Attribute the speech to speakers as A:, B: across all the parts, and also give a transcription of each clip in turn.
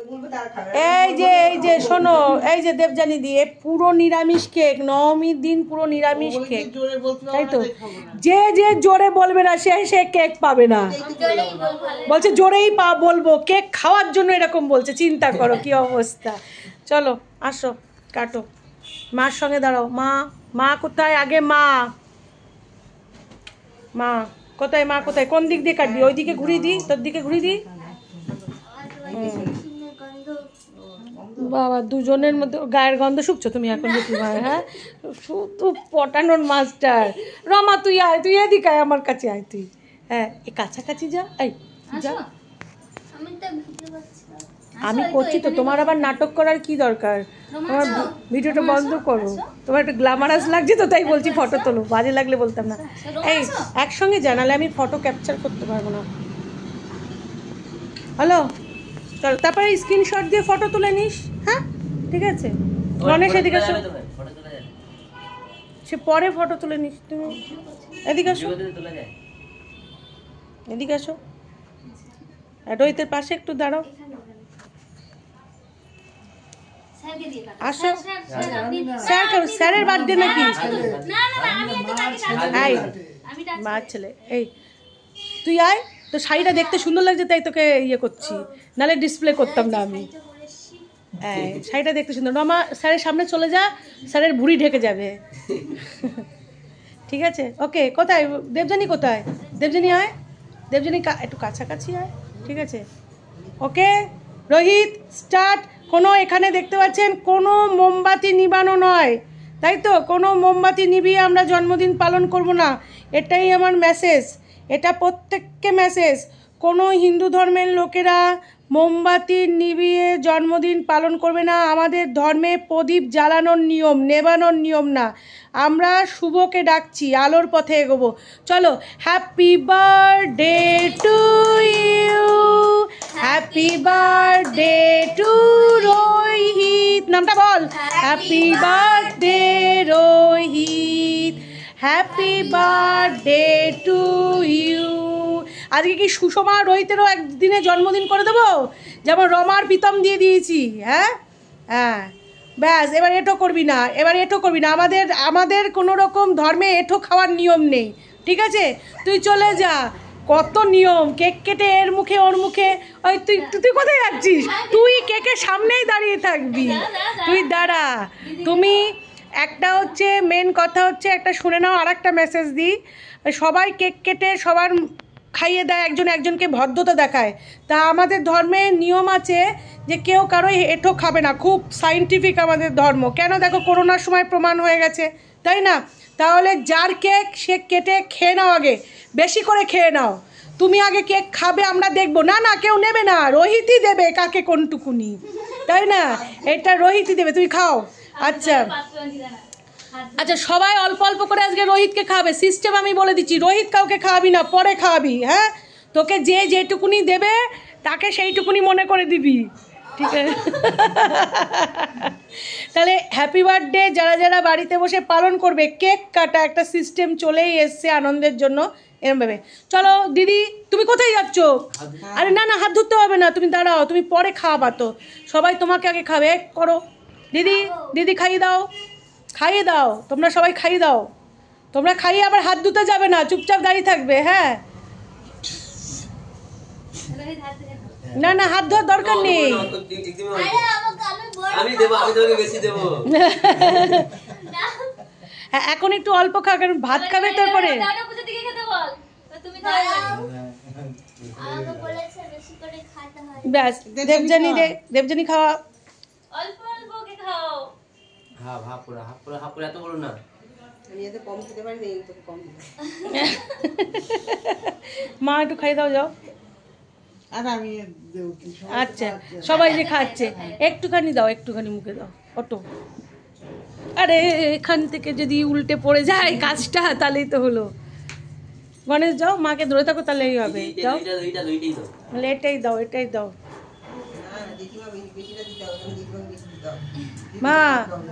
A: এই যে শোনো, এই যে দেবযানী দি, পুরো নিরামিষ কেক, নবমীর দিন পুরো নিরামিষ কেক, তাই তো? যে যে জোরে বলবে না সে কেক পাবে না, বলছে জোরেই বলবো, কেক খাওয়ার জন্য এরকম বলছে। চিন্তা করো কি অবস্থা। চলো আসো, কাটো, মার সঙ্গে দাঁড়াও। মা কোথায়? আগে মা কোথায়? মা কোথায়? কোন দিক দিয়ে কাটবি? ওই দিকে ঘুরিয়ে দিই, তোর দিকে ঘুরিয়ে দিই। বাবা, দুজনের মধ্যে গায়ের গন্ধ শুকছো তুমি এখন দেখি ভাই। হ্যাঁ, শুধু পটানোর মাস্টার। রমা তুই আয়, তুই এদিকে আয়, আমার কাছে আয় তুই। হ্যাঁ, এই কাছাকাছি যা, এই যা। আমি করছি তো, তোমার আবার নাটক করার কি দরকার? তোমার ভিডিওটা বন্ধ করো, তোমার একটু গ্ল্যামারাস লাগছে তো তাই বলছি ফটো তোলো, বাজে লাগলে বলতাম না। এই একসঙ্গে জানালে আমি ফটো ক্যাপচার করতে পারবো না। হ্যালো, চল, তারপরে স্ক্রিনশট দিয়ে ফটো তুলে নিস। হ্যাঁ ঠিক আছে, গণেশ এদিকে আসো, সে পরে ফটো তুলে নিস। তুমি এদিকে আসো, এদিকে আসো, রোহিতের পাশে একটু দাঁড়াও। আসো, স্যারের বার্থডে নাকি? মা ছেলে, এই তুই আয়, তো শাড়িটা দেখতে সুন্দর লাগছে তাই তোকে ইয়ে করছি, নাহলে ডিসপ্লে করতাম না আমি। হ্যাঁ, শাড়িটা দেখতে সুন্দর। রমা স্যারের সামনে চলে যা, স্যারের ভুঁড়ি ঢেকে যাবে। ঠিক আছে, ওকে। কোথায় দেবযানী? কোথায় দেবযানী? আয় দেবযানী, একটু কাছাকাছি আয়। ঠিক আছে, ওকে। রোহিত স্টার্ট। কোনো এখানে দেখতে পাচ্ছেন কোনো মোমবাতি নিবানো নয়, তাই তো? কোনো মোমবাতি নিভিয়ে আমরা জন্মদিন পালন করব না, এটাই আমার মেসেজ, এটা প্রত্যেককে মেসেজ। কোনো হিন্দু ধর্মের লোকেরা মোমবাতি নিভিয়ে জন্মদিন পালন করবে না। আমাদের ধর্মে প্রদীপ জ্বালানোর নিয়ম, নেবানোর নিয়ম না। আমরা শুভকে ডাকছি, আলোর পথে এগোবো। চলো, happy birthday to you, happy birthday to Rohit. নামটা বল, happy birthday Rohit, happy birthday to you. আজকে কি সুষমা রোহিতেরও একদিনে জন্মদিন করে দেবো, যেমন রমার প্রীতম দিয়ে দিয়েছি। হ্যাঁ হ্যাঁ, ব্যাস, এবার এঁটো করবি না, আমাদের কোনো রকম ধর্মে এঁটো খাওয়ার নিয়ম নেই, ঠিক আছে? তুই চলে যা, কত নিয়ম, কেক কেটে এর মুখে ওর মুখে। ওই তুই তুই কোথায় যাচ্ছিস? তুই কেকের সামনেই দাঁড়িয়ে থাকবি, তুই দাঁড়া। তুমি একটা হচ্ছে মেন কথা হচ্ছে, একটা শুনে নাও, আর একটা মেসেজ দিই। সবাই কেক কেটে সবার খাইয়ে দেয়, একজন একজনকে ভদ্রতা দেখায়। তা আমাদের ধর্মে নিয়ম আছে যে কেউ কারো এঁঠো খাবে না, খুব সায়েন্টিফিক আমাদের ধর্ম। কেন? দেখো, করোনার সময় প্রমাণ হয়ে গেছে, তাই না? তাহলে যার কেক সে কেটে খেয়ে নাও, আগে বেশি করে খেয়ে নাও। তুমি আগে কেক খাবে, আমরা দেখবো। না না, কেউ নেবে না, রোহিতই দেবে কাকে কোনটুকুনি, তাই না? এটা রোহিতই দেবে, তুই খাও। আচ্ছা আচ্ছা, সবাই অল্প অল্প করে আজকে রোহিতকে খাবে। সিস্টেম আমি বলে দিচ্ছি, রোহিত কাউকে খাওয়াবি না, পরে খাওয়াবি। হ্যাঁ, তোকে যে যেটুকুনি দেবে তাকে সেইটুকুনি মনে করে দিবি, ঠিক আছে? তাহলে হ্যাপি বার্থডে যারা যারা বাড়িতে বসে পালন করবে, কেক কাটা একটা সিস্টেম চলেই এসছে আনন্দের জন্য, এরমভাবে। চলো দিদি, তুমি কোথায় যাচ্ছ? আরে না না, হাত ধরতে হবে না, তুমি দাঁড়াও, তুমি পরে খাওয়াবা তো, সবাই তোমাকে আগে খাবে। করো দিদি, দিদি খাইয়ে দাও, খাইয়ে দাও, তোমরা সবাই খাইয়ে দাও। তোমরা খাইয়ে আবার হাত ধুতে যাবে না, চুপচাপ দাঁড়িয়ে থাকবে। হ্যাঁ, না না, হাত ধোয়ার দরকার নেই। হ্যাঁ, এখন একটু অল্প খা, কারণ ভাত খাবে তারপরে। ব্যাস, দেবযানী খাওয়া। মা একটু খাইয়ে দাও, যাও। আচ্ছা, সবাই যে খাচ্ছে, একটুখানি দাও, একটুখানি মুখে দাও, অটো। আরে এখান থেকে যদি উল্টে পড়ে যায় কাজটা, তাহলেই তো হলো। গণেশ যাও, মাকে ধরে থাকো, তাহলেই হবে। যাও, তাহলে এটাই দাও, এটাই দাও। মা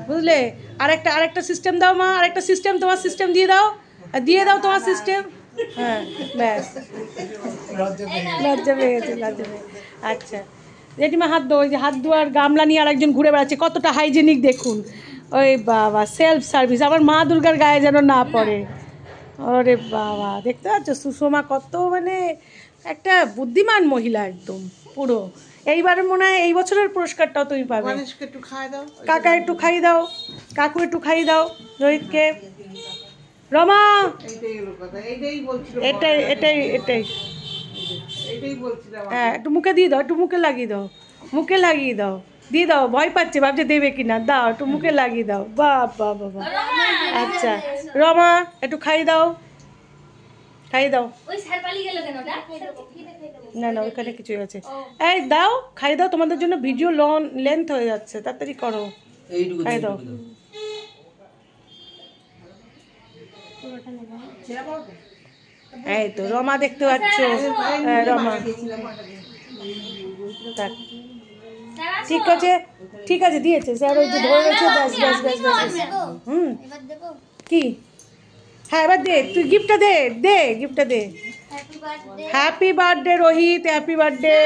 A: বুঝলে, আরেকটা সিস্টেম দাও মা, আরেকটা সিস্টেম, তোমার সিস্টেম দিয়ে দাও, তোমার সিস্টেম। হ্যাঁ ব্যাস, লজ্জা পেয়ে গেছে, লজ্জা পেয়ে। আচ্ছা জেঠিমা হাত দো, ওই যে হাত ধোয়ার গামলা নিয়ে আরেকজন ঘুরে বেড়াচ্ছে, কতটা হাইজেনিক দেখুন। ওই বাবা, সেলফ সার্ভিস, আবার মা দুর্গার গায়ে যেন না পড়ে। ওরে বাবা, দেখতে পাচ্ছ সুষমা কত মানে একটা বুদ্ধিমান মহিলা একদম পুরো। এইবার মনে হয় এই বছরের পুরস্কারটাও তুমি পাবে।
B: একটু খাই দাও,
A: কাকা একটু খাইয়ে দাও, কাকু একটু খাইয়ে দাও রোহিতকে। রমা, এটাই এটাই এটাই হ্যাঁ, একটু মুখে দিয়ে দাও, একটু মুখে লাগিয়ে দাও, মুখে লাগিয়ে দাও, দিয়ে দাও। ভয় পাচ্ছে, ভাবছে দেবে কিনা, দাও একটু মুখে লাগিয়ে দাও। বাবা বাবা, আচ্ছা রমা একটু খাইয়ে দাও, খাইয়ে দাও। না না, ওইখানে কিছুই আছে। এই দাও, খাইয়ে দাও, তোমাদের জন্য ভিডিও লেন্থ হয়ে যাচ্ছে, তাড়াতাড়ি করো, খাইয়ে দাও। এই তো রমা দেখতে পাচ্ছ, রমা ঠিক আছে, ঠিক আছে দিয়েছে স্যার, ওই যে ধরে রয়েছে, ব্যাস ব্যাস ব্যাস ব্যাস। হুম, কি? হ্যাঁ এবার দে, তুই গিফটটা দে, দে গিফটটা দে। Happy birthday Rohit, happy birthday.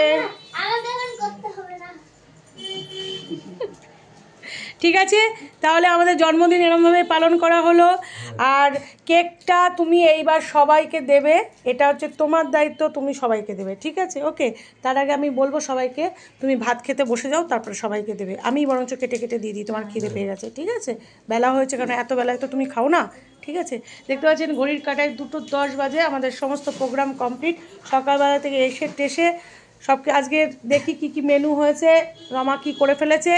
A: ঠিক আছে, তাহলে আমাদের জন্মদিন এরমভাবে পালন করা হলো। আর কেকটা তুমি এইবার সবাইকে দেবে, এটা হচ্ছে তোমার দায়িত্ব, তুমি সবাইকে দেবে, ঠিক আছে? ওকে, তার আগে আমি বলবো সবাইকে তুমি ভাত খেতে বসে যাও, তারপরে সবাইকে দেবে। আমি বরঞ্চ কেটে কেটে দিয়ে দিই, তোমার খিদে পেয়ে গেছে, ঠিক আছে? বেলা হয়েছে, কারণ এত বেলায় তো তুমি খাও না, ঠিক আছে? দেখতে পাচ্ছেন ঘড়ির কাঁটায় 2:10 বাজে, আমাদের সমস্ত প্রোগ্রাম কমপ্লিট। সকালবেলা থেকে এসে টেসে সবকে আজকে দেখি কি কি মেনু হয়েছে, রমা কি করে ফেলেছে,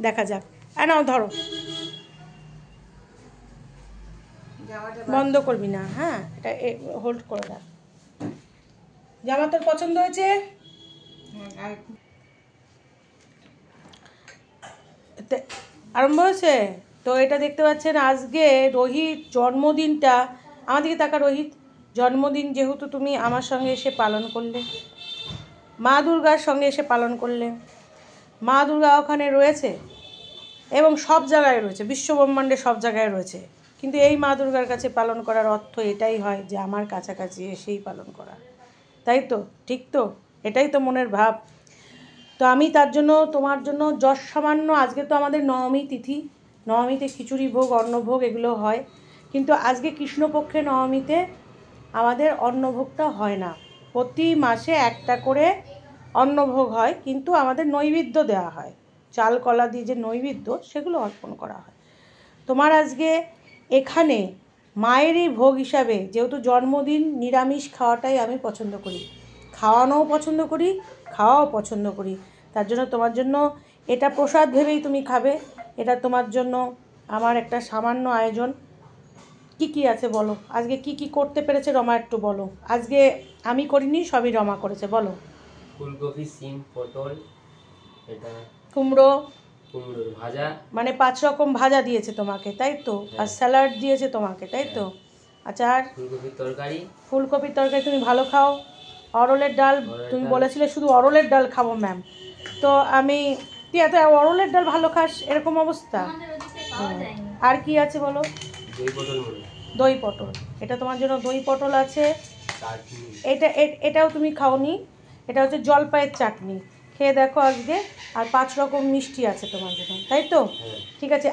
A: দেখা যাক। নাও ধরো, বন্ধ করবি না, হ্যাঁ এটা হোল্ড করে রাখ। জামা তোর পছন্দ হয়েছে? আরম্ভ হয়েছে তো। এটা দেখতে পাচ্ছেন আজকে রোহিত জন্মদিনটা, আমার দিকে তাকা রোহিত, জন্মদিন যেহেতু তুমি আমার সঙ্গে এসে পালন করলে, মা দুর্গার সঙ্গে এসে পালন করলে, মা দুর্গা ওখানে রয়েছে এবং সব জায়গায় রয়েছে, বিশ্বব্রহ্মাণ্ডে সব জায়গায় রয়েছে, কিন্তু এই মা দুর্গার কাছে পালন করার অর্থ এটাই হয় যে আমার কাছাকাছি এসেই পালন করা, তাই তো? ঠিক তো? এটাই তো মনের ভাব। তো আমি তার জন্য তোমার জন্য যশ সামান্য, আজকে তো আমাদের নবমী তিথি, নবমীতে খিচুড়ি ভোগ, অন্নভোগ এগুলো হয়, কিন্তু আজকে কৃষ্ণপক্ষে নবমীতে আমাদের অন্নভোগটা হয় না। প্রতি মাসে একটা করে অন্নভোগ হয়, কিন্তু আমাদের নৈবেদ্য দেওয়া হয়, চাল কলা দিয়ে যে নৈবেদ্য, সেগুলো অর্পণ করা হয়। তোমার আজকে এখানে মায়েরই ভোগ হিসাবে, যেহেতু জন্মদিন, নিরামিষ খাওয়াটাই আমি পছন্দ করি, খাওয়ানোও পছন্দ করি, খাওয়াও পছন্দ করি, তার জন্য তোমার জন্য এটা প্রসাদ ভেবেই তুমি খাবে। এটা তোমার জন্য আমার একটা সামান্য আয়োজন। কি কি আছে বলো, আজকে কি কি করতে পেরেছে রমা একটু বলো। আজকে আমি করিনি, সবই রমা করেছে, বলো।
C: ফুলকপি, সিম, পটল, এটা
A: কুমড়ো,
C: কুমড়োর ভাজা,
A: মানে 5 রকম ভাজা দিয়েছে তোমাকে, তাই তো? আর স্যালাড দিয়েছে তোমাকে, তাই তো? আচ্ছা, আর
C: ফুলকপির তরকারি,
A: ফুলকপির তরকারি তুমি ভালো খাও। অরলের ডাল, তুমি বলেছিলে শুধু অরলের ডাল খাবো ম্যাম, তো আমি, তুই এত অরলের ডাল ভালো খাস, এরকম অবস্থা। আর কি আছে বলো?
C: দই পটল মুড়ি,
A: দই পটল, এটা তোমার জন্য দই পটল আছে।
C: চাটনি,
A: এটাও তুমি খাওনি, এটা হচ্ছে জলপাইয়ের চাটনি, খেয়ে দেখো আজকে। আর 5 রকম মিষ্টি আছে তোমার জন্য, তাই তো? ঠিক আছে।